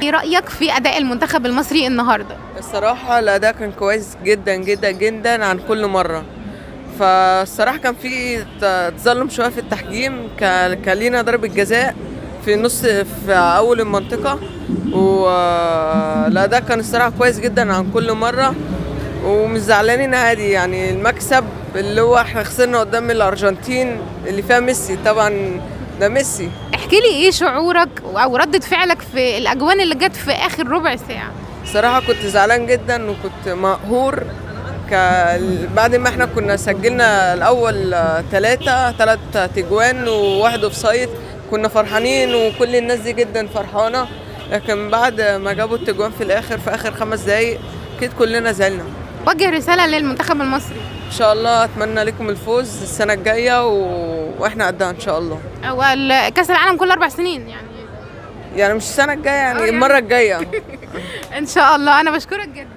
ايه رأيك في أداء المنتخب المصري النهارده؟ الصراحة الأداء كان كويس جدا جدا جدا عن كل مرة. فالصراحة كان في تظلم شوية في التحكيم، كان لينا ضربة جزاء في أول المنطقة، والأداء كان الصراحة كويس جدا عن كل مرة، ومش زعلانين عادي. يعني المكسب اللي هو احنا خسرنا قدام الأرجنتين اللي فيها ميسي، طبعا ده ميسي. احكي لي ايه شعورك او ردة فعلك في الأجوان اللي جت في آخر ربع ساعة؟ صراحة كنت زعلان جدا وكنت مقهور. بعد ما احنا كنا سجلنا الأول تلات تجوان وواحد اوف سايد، كنا فرحانين وكل الناس دي جدا فرحانة. لكن بعد ما جابوا التجوان في الآخر في آخر 5 دقايق أكيد كلنا زعلنا. وجه رسالة للمنتخب المصري. إن شاء الله أتمنى لكم الفوز السنة الجاية وإحنا قدها إن شاء الله. هو كأس العالم كل 4 سنين يعني مش السنة الجاية، يعني يعني. المرة الجاية. ان شاء الله. انا بشكرك جدا.